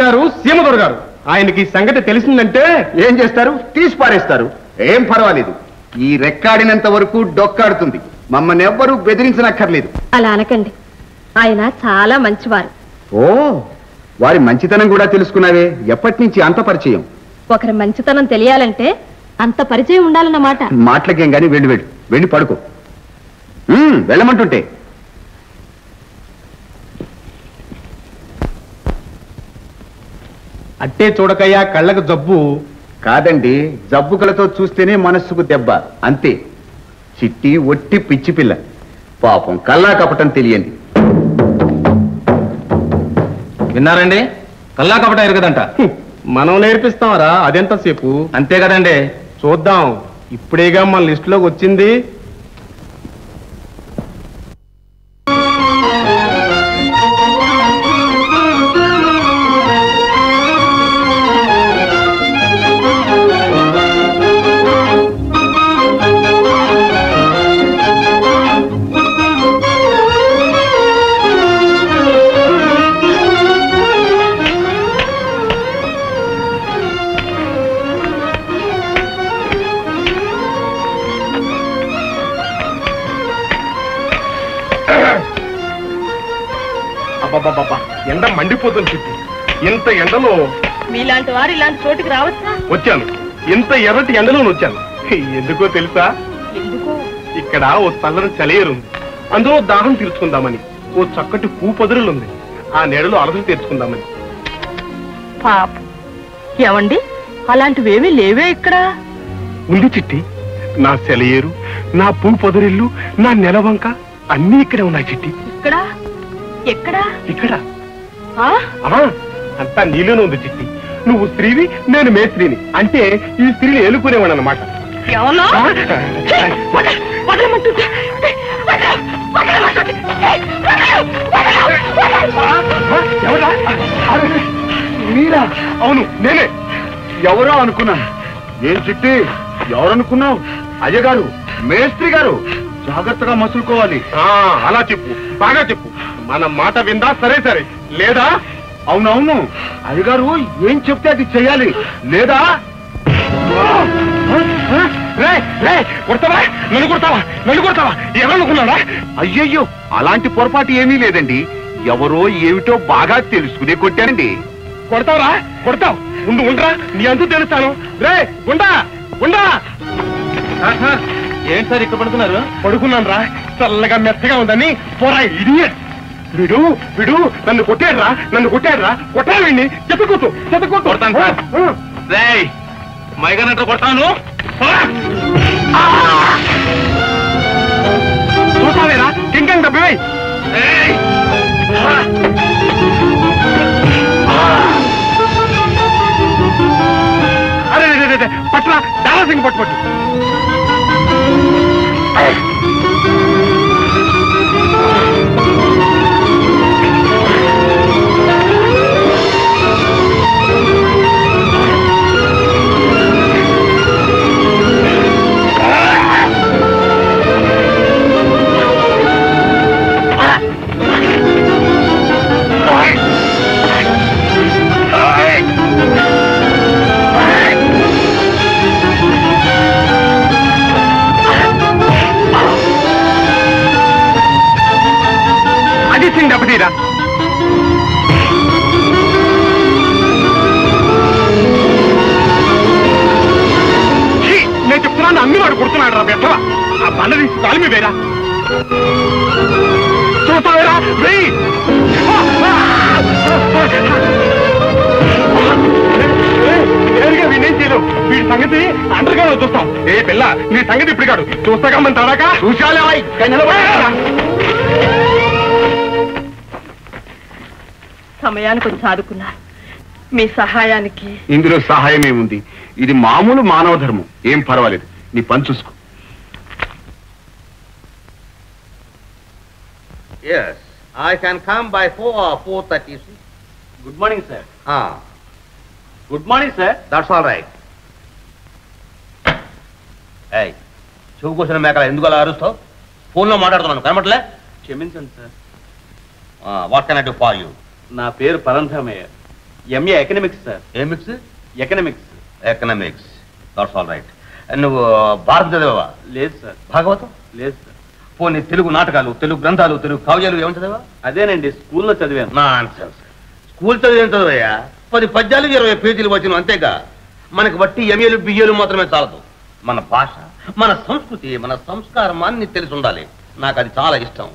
గారు సీమదొర గారు ఆయనకి సంగతి తెలిసిందంటే ఏం చేస్తారు? తీసి పారేస్తారు. ఏం పర్వాలేదు, ఈ రెక్కాడినంత వరకు డొక్కాడుతుంది. మమ్మల్ని ఎవ్వరూ బెదిరించనక్కర్లేదు. అలా అనకండి, ఆయన చాలా మంచివారు. ఓ, వారి మంచితనం కూడా తెలుసుకున్నావే. ఎప్పటి నుంచి అంత పరిచయం? ఒకరి మంచితనం తెలియాలంటే అంత పరిచయం ఉండాలన్నమాట. మాటలకేం గాని వెళ్ళి వెళ్ళి పడుకో. వెళ్ళమంటుంటే అట్టే చూడకయ్యా, కళ్ళకు జబ్బు కాదండి, జబ్బు కలతో చూస్తేనే మనస్సుకు దెబ్బ, అంతే. చిట్టి ఒట్టి పిచ్చి పిల్ల, పాపం కల్లా కపటం తెలియండి. విన్నారండి? కల్లా కపట ఎరగదంట. మనం నేర్పిస్తామరా, అదెంతసేపు? అంతే కదండి. చూద్దాం, ఇప్పుడేగా మన లిస్టులోకి వచ్చింది. ఎండ మండిపోతుంది చిట్టి. ఇంత ఎండలో మీలాంటి వారు ఇలాంటి చోటుకి రావచ్చా? వచ్చాను. ఇంత ఎర్రటి ఎండలో వచ్చాను. ఎందుకో తెలుసా? ఎందుకు? ఇక్కడ ఓ చల్లని చలేరుంది, అందులో దాహం తీర్చుకుందామని. ఓ చక్కటి పూపదురులుంది, ఆ నీడలో అలసలు తీర్చుకుందామని. పాప ఏమండి, అలాంటివేమీ లేవే ఇక్కడ. ఉంది చిట్టి, నా సెలయేరు, నా పూపదురిల్లు, నా నెలవంక అన్నీ ఇక్కడే ఉన్నాయి చిట్టి. ఇక్కడ? ఎక్కడా? ఇక్కడ అంతా నీలోనే ఉంది చిట్టి. నువ్వు స్త్రీవి, నేను మేస్త్రీని. అంటే ఈ స్త్రీని ఏలుకునేవాడు అన్నమాట. మీరా? అవును, నేనే. ఎవరో అనుకున్నాను. ఏం చిట్టి, ఎవరనుకున్నావు? అయ్యగారు, మేస్త్రి గారు. జాగ్రత్తగా మసులుకోవాలి. అలా చెప్పు, బాగా చెప్పు. మన మాట విందా సరే సరే, లేదా? అవునవును, అయ్యగారు ఏం చెప్తే అది చెయ్యాలి, లేదా? కొడతావా? నన్ను కొడతావా? ఎవరనుకున్నాడా? అయ్యయ్యో, అలాంటి పొరపాటు ఏమీ లేదండి. ఎవరో ఏమిటో బాగా తెలుసుకునే కొట్టానండి. కొడతావరా? కొడతావు. ఉండరా, నీ అంతు తెలుస్తాను. రే గుండా గుండా. ఏంటి సార్ ఇక్కడ పడుకున్నారు? పడుకున్నాను రా, చల్లగా మెత్తగా ఉందని. పోరా ఇడియట్. విడు విడు, నన్ను కొట్టాడురా, కొట్టాడండి. చెత్తకూతు కొడతాను సార్. రేయ్, మైగనంట కొడతాను. చూసావేరా, కింకం డబ్బే. అరే పట్ల దారాసింగ్ పట్టు. డబ్బుతీరా. నేను చెప్తున్నాను, అన్ని వాడు కొడుతున్నాడు రా బెట్టవా. ఆ బండ తీసి కాలు మీ వేరా. చూస్తావేరా? వెయ్యి. నేరుగా వీడేం చేయలేవు. వీడి సంగతి అండర్గా చూస్తాం. ఏ పిల్ల, నీ సంగతి ఇప్పుడు కాదు, చూస్తాగా మన తడాక. చూసాలే సమయానికి వచ్చి ఆదుకున్నారు. మీ సహాయానికి ఇందులో సహాయం ఏముంది? ఇది మామూలు మానవ ధర్మం. ఏం పర్వాలేదు, నీ పని చూసుకో. Yes, I can come by 4 or 4:30. Good morning, sir. Good morning, sir. That's all right. Hey, చెవు కోసిన మేకల ఎందుకు అలా అరుస్తావు? ఫోన్లో మాట్లాడుతున్నాను, కనబడలే? క్షమించండి sir. What can I do for you? నా పేరు పరంధామయ్య. MA economics sir. ఏ mix? Economics. Economics. That's all right. నువ్వు భారత చదివావా? లేదు సార్. భాగవతం? లేదు సార్. పోనీ తెలుగు నాటకాలు, తెలుగు గ్రంథాలు, తెలుగు కావ్యాలు ఏమని చదివా? అదేనండి స్కూల్లో చదివాను. నాన్సెన్స్. స్కూల్ చదివేం చదివయ్యా? 10 పద్యాలు 20 పేజీలు వచ్చిన అంతేగా. మనకు బట్టి ఎంఏలు బిఏలు మాత్రమే చాలదు. మన భాష, మన సంస్కృతి, మన సంస్కారం అన్ని తెలిసి ఉండాలి. నాకు అది చాలా ఇష్టం.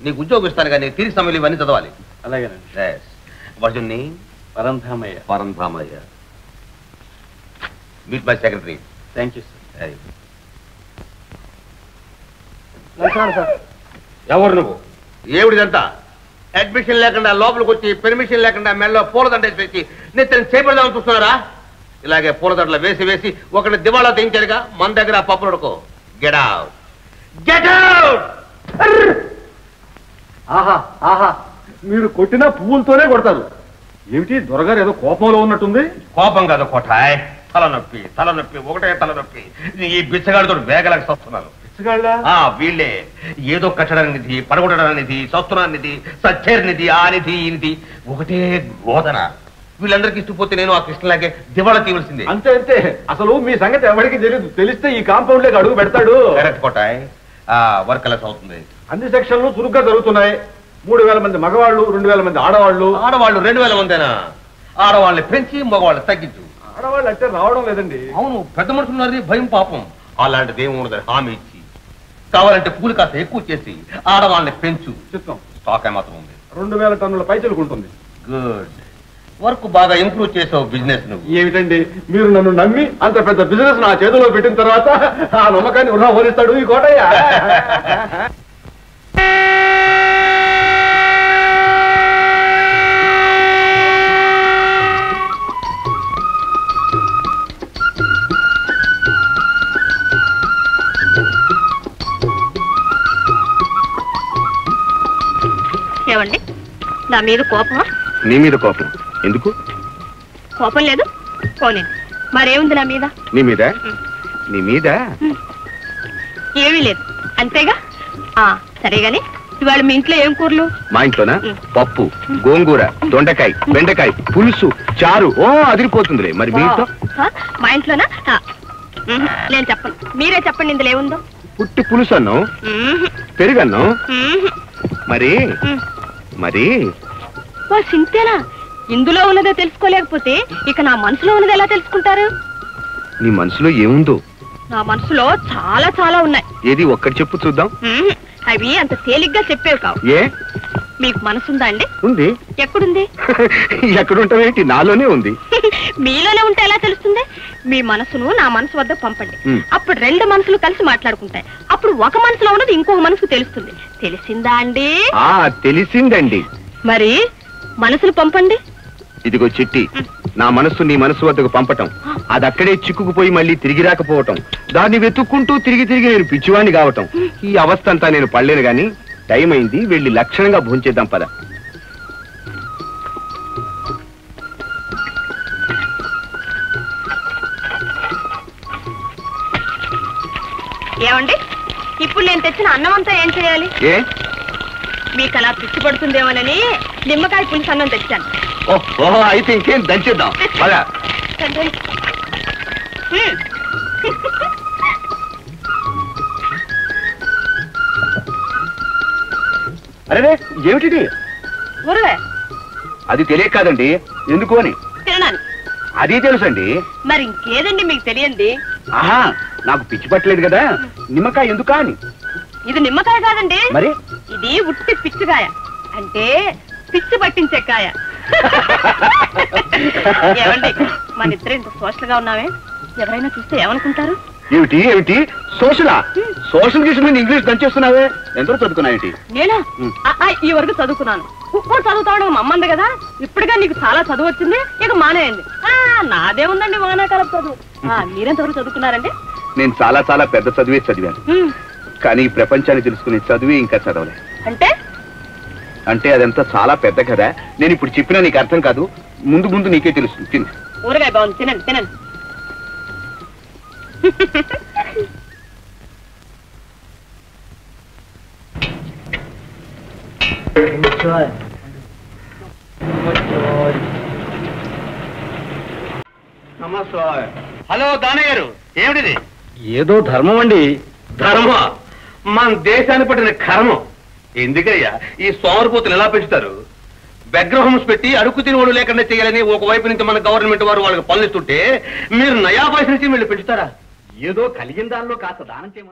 నీకు ఉద్యోగం ఇస్తాను కానీ తిరిగి సమయంలో ఇవన్నీ చదవాలి. అలాగేనండి. వర్జున్ని Paramdhamayya. Paramdhamayya. Meet my secretary. Thank you sir. ఎవరు నువ్వు? ఏమిడిదంతా? అడ్మిషన్ లేకుండా లోపలికి వచ్చి పెర్మిషన్ లేకుండా మెడలో పూలదండ వేసి నెత్తని చేపడదామని చూస్తున్నారా? ఇలాగే పూలదండలు వేసి వేసి ఒకటి దివాళా తెంచారుగా. మన దగ్గర పప్పులడుకో. Get out, get out. ఆహా ఆహా, మీరు కొట్టిన పువ్వులతోనే కొడతారు. ఏమిటి దొరగారు ఏదో కోపంలో ఉన్నట్టుంది? కోపం కాదు కోటాయ్, తలనొప్పి తలనొప్పి, ఒకటే తలనొప్పి. ఈ బిచ్చగాడితో వేగలకు వస్తున్నాను. వీళ్ళే ఏదో కట్టడం నిధి, పడగొట్టడం నిధి, సస్తున్నా నిధి, సచ్చేర్ నిధి, ఆ నిధి ఈ నిధి, ఒకటే గోదన. వీళ్ళందరికీ ఇష్టపోతే నేను ఆ కృష్ణలాగే దివాళా తీయవలసిందే. అంతే అంతే. అసలు మీ సంగతి ఎవరికి తెలియదు. తెలిస్తే ఈ కాంపౌండ్ లేక అడుగు పెడతాడు. కరెక్ట్ కోటాయ్. వర్క్ ఎలా అవుతుంది? అన్ని సెక్షన్లు చురుగ్గా జరుగుతున్నాయి. 3000 మంది మగవాళ్ళు, 2000 మంది ఆడవాళ్ళు. ఆడవాళ్ళు 2000 మందేనా? ఆడవాళ్ళని పెంచి మగవాళ్ళని తగ్గించు. ఆడవాళ్ళు అంటే రావడం లేదండి. అవును, పెద్ద మనుషులున్నది భయం పాపం. అలాంటిది ఏమి ఉండదని హామీ ఇచ్చి, కావాలంటే కూలి కాస్త ఎక్కువ చేసి ఆడవాళ్ళని పెంచు. చిత్తం. స్టాక్ ఏమాత్రం ఉంది? 2000 టన్నుల పైచలుకుంటుంది. గుడ్. వర్క్ బాగా ఇంప్రూవ్ చేసావు బిజినెస్ నువ్వు. ఏమిటండి మీరు నన్ను నమ్మి అంత పెద్ద బిజినెస్ నా చేతిలో పెట్టిన తర్వాత ఆ నమ్మకాన్ని వృధా ఓడిస్తాడు ఈ కోటయ్య. ఏమండి, నా మీద కోపమా? నీ మీద కోపం ఎందుకు? కోపం లేదు. పోనీ మరేముంది నా మీద? నీ మీద? నీ మీద ఏమీ లేదు అంతేగా. సరే గాని ఇవాళ మీ ఇంట్లో ఏం కూరలు? మా ఇంట్లోనా? పప్పు, గోంగూర, దొండకాయ, బెండకాయ, పులుసు, చారు. ఓ అదిరిపోతుందిలే. మరి మీ ఇంట్లో? మా ఇంట్లోనా? నేను చెప్పను, మీరే చెప్పండి ఇందులో ఏముందో. పుట్టి పులుసు అన్నం, పెరుగన్నం. మరి మరి సింతేనా? ఇందులో ఉన్నదో తెలుసుకోలేకపోతే ఇక నా మనసులో ఉన్నది ఎలా తెలుసుకుంటారు? నీ మనసులో ఏముందో? నా మనసులో చాలా చాలా ఉన్నాయి. ఏది ఒక్కటి చెప్పు చూద్దాం. అవి అంత తేలిగ్గా చెప్పేవి కావు. ఏ? మీకు మనసుందా అండి? ఉంది. ఎక్కడుంది? ఎక్కడుంటావేంటి? నాలోనే ఉంది. మీలోనే ఉంటే ఎలా తెలుస్తుంది? మీ మనసును నా మనసు వద్ద పంపండి. అప్పుడు 2 మనసులు కలిసి మాట్లాడుకుంటాయి. అప్పుడు ఒక మనసులో ఉన్నది ఇంకొక మనసుకు తెలుస్తుంది. తెలిసిందా అండి? తెలిసిందండి. మరి మనసులు పంపండి. ఇదిగో చిట్టి, నా మనస్సు నీ మనసు వద్దకు పంపటం, అది అక్కడే చిక్కుకుపోయి మళ్ళీ తిరిగి రాకపోవటం, దాన్ని వెతుక్కుంటూ తిరిగి తిరిగి నేను పిచ్చివాణ్ణి కావటం, ఈ అవస్థ అంతా నేను పడలేను గాని టైం అయింది, వెళ్ళి లక్షణంగా భోంచేద్దాం పద. ఏమండి, ఇప్పుడు నేను తెచ్చిన అన్నం అంతా ఏం చేయాలి? ఏ? మీకు అలా పిచ్చి పడుతుందేమోనని నిమ్మకాయ పులుసు అన్నం తెచ్చాను. ఓహో, అయితే ఇంకేం దంచేద్దాం పద. అరే ఏమిటి? ఊరవే. అది తెలియక కాదండి. ఎందుకు అని? తినడానికి. అది తెలుసండి. మరి ఇంకేదండి మీకు తెలియంది? ఆహా, నాకు పిచ్చి పట్టలేదు కదా, నిమ్మకాయ ఎందుకా అని. ఇది నిమ్మకాయ కాదండి, మరి ఇది ఉట్టి పిచ్చికాయ, అంటే పిచ్చి పట్టించే కాయ. ఏమండి, మన ఇద్దరు ఇంత సోషల్ గా ఉన్నామే, ఎవరైనా చూస్తే ఏమనుకుంటారు? ఏమిటి ఏమిటి సోషలా? సోషల్ గీషన్ మీద ఇంగ్లీష్ దంచేస్తున్నావే. ఎంతో చదువుకున్నాయేంటి? నేనా? ఈ వరకు చదువుకున్నాను. ఇప్పుడు చదువుతావడం మా అమ్మంది కదా. ఇప్పుడుగా నీకు చాలా చదువు వచ్చింది, ఇక మానేయండి. నాదే ఉందండి వానాకాల చదువు. మీరెంతవరకు చదువుకున్నారండి? నేను చాలా చాలా పెద్ద చదివే చదివాను, కానీ ఈ ప్రపంచాన్ని తెలుసుకునే చదివి ఇంకా చదవలే. అంటే అంటే అదంతా చాలా పెద్ద కదా. నేను ఇప్పుడు చెప్పినా నీకు అర్థం కాదు, ముందు ముందు నీకే తెలుస్తుంది. తిను. ఊరగాయ బాగుంది, తినండి తినండి. హలో దానయ్య గారు, ఏమిటిది? ఏదో ధర్మం అండి. ధర్మ మన దేశాన్ని పట్టిన కర్మం. ఎందుకయ్యా ఈ సోమరిపోతులు ఎలా పెంచుతారు? బెగ్రహోమ్స్ పెట్టి అడుగు తినవాడు లేకుండా చేయాలని ఒకవైపు నుంచి మన గవర్నమెంట్ వారు వాళ్ళకి పనులు ఇస్తుంటే మీరు నయా పైసలు నుంచి వీళ్ళు పెంచుతారా? ఏదో కలిగిన దానిలో కాస్త దానం చేయమన్నా.